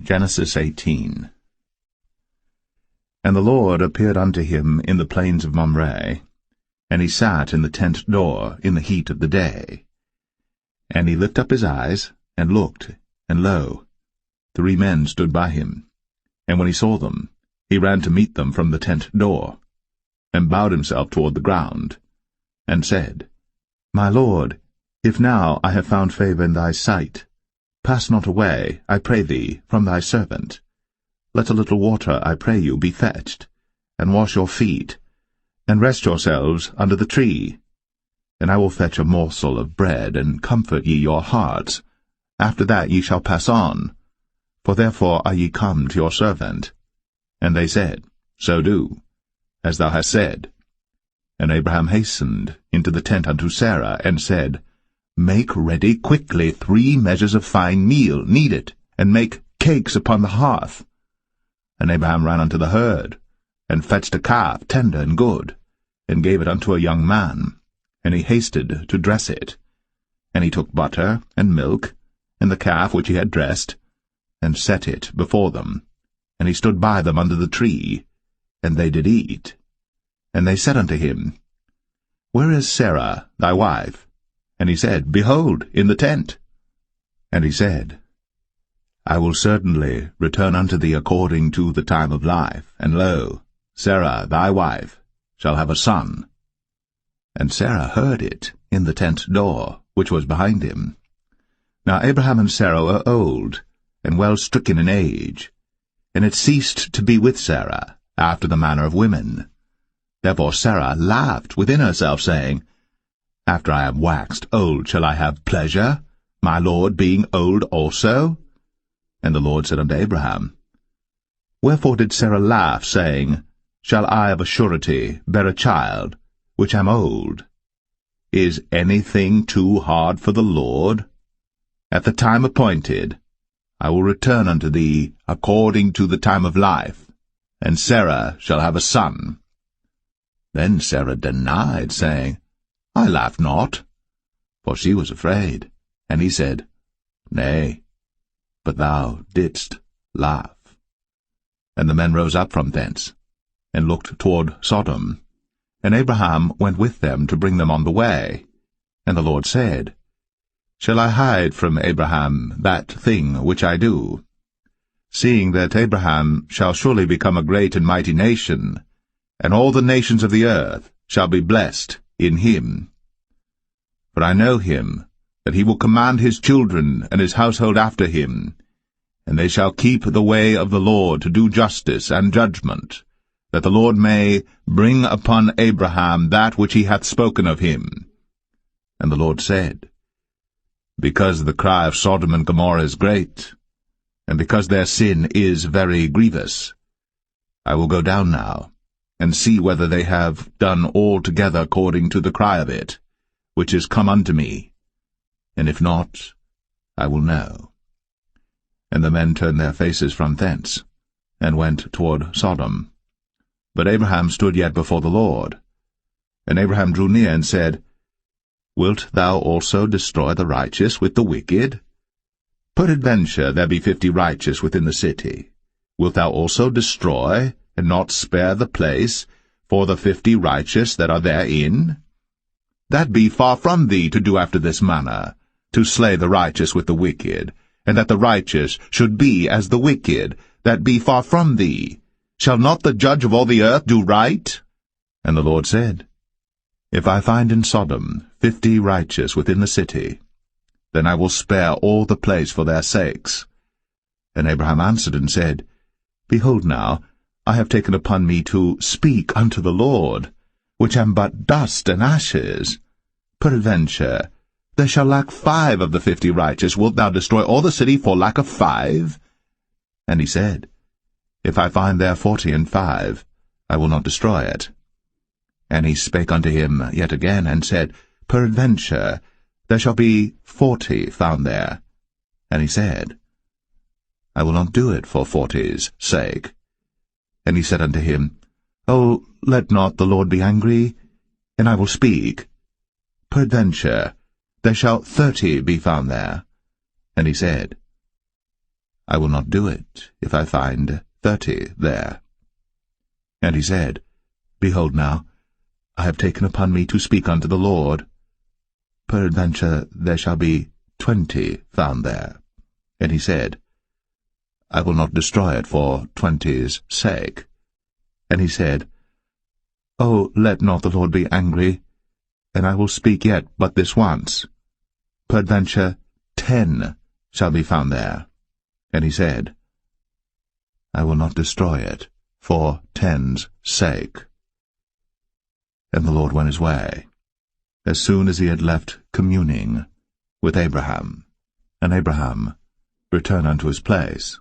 Genesis 18. And the Lord appeared unto him in the plains of Mamre, and he sat in the tent door in the heat of the day. And he lifted up his eyes, and looked, and lo, 3 men stood by him. And when he saw them, he ran to meet them from the tent door, and bowed himself toward the ground, and said, My Lord, if now I have found favour in thy sight, pass not away, I pray thee, from thy servant. Let a little water, I pray you, be fetched, and wash your feet, and rest yourselves under the tree. And I will fetch a morsel of bread, and comfort ye your hearts. After that ye shall pass on, for therefore are ye come to your servant. And they said, So do, as thou hast said. And Abraham hastened into the tent unto Sarah, and said, Make ready quickly 3 measures of fine meal, knead it, and make cakes upon the hearth. And Abraham ran unto the herd, and fetched a calf tender and good, and gave it unto a young man, and he hasted to dress it. And he took butter and milk, and the calf which he had dressed, and set it before them. And he stood by them under the tree, and they did eat. And they said unto him, Where is Sarah thy wife? And he said, Behold, in the tent. And he said, I will certainly return unto thee according to the time of life, and lo, Sarah thy wife shall have a son. And Sarah heard it in the tent door, which was behind him. Now Abraham and Sarah were old, and well stricken in age, and it ceased to be with Sarah, after the manner of women. Therefore Sarah laughed within herself, saying, After I am waxed old shall I have pleasure, my Lord being old also? And the Lord said unto Abraham, Wherefore did Sarah laugh, saying, Shall I of a surety bear a child, which am old? Is anything too hard for the Lord? At the time appointed, I will return unto thee according to the time of life, and Sarah shall have a son. Then Sarah denied, saying, I laughed not, for she was afraid. And he said, Nay, but thou didst laugh. And the men rose up from thence, and looked toward Sodom. And Abraham went with them to bring them on the way. And the Lord said, Shall I hide from Abraham that thing which I do? Seeing that Abraham shall surely become a great and mighty nation, and all the nations of the earth shall be blessed in him. For I know him, that he will command his children and his household after him, and they shall keep the way of the Lord to do justice and judgment, that the Lord may bring upon Abraham that which he hath spoken of him. And the Lord said, Because the cry of Sodom and Gomorrah is great, and because their sin is very grievous, I will go down now, and see whether they have done altogether according to the cry of it, which is come unto me, and if not, I will know. And the men turned their faces from thence, and went toward Sodom. But Abraham stood yet before the Lord. And Abraham drew near and said, Wilt thou also destroy the righteous with the wicked? Peradventure there be 50 righteous within the city. Wilt thou also destroy, and not spare the place, for the 50 righteous that are therein? That be far from thee to do after this manner, to slay the righteous with the wicked, and that the righteous should be as the wicked, that be far from thee. Shall not the judge of all the earth do right? And the Lord said, If I find in Sodom 50 righteous within the city, then I will spare all the place for their sakes. And Abraham answered and said, Behold now, I have taken upon me to speak unto the Lord, which am but dust and ashes. Peradventure, there shall lack 5 of the 50 righteous. Wilt thou destroy all the city for lack of 5? And he said, If I find there 45, I will not destroy it. And he spake unto him yet again, and said, Peradventure, there shall be 40 found there. And he said, I will not do it for 40's sake. And he said unto him, O, let not the Lord be angry, and I will speak. Peradventure, there shall 30 be found there. And he said, I will not do it, if I find 30 there. And he said, Behold now, I have taken upon me to speak unto the Lord. Peradventure there shall be 20 found there. And he said, I will not destroy it for 20's sake. And he said, Oh, let not the Lord be angry, and I will speak yet but this once. Peradventure 10 shall be found there. And he said, I will not destroy it for 10's sake. And the Lord went his way, as soon as he had left communing with Abraham. And Abraham returned unto his place.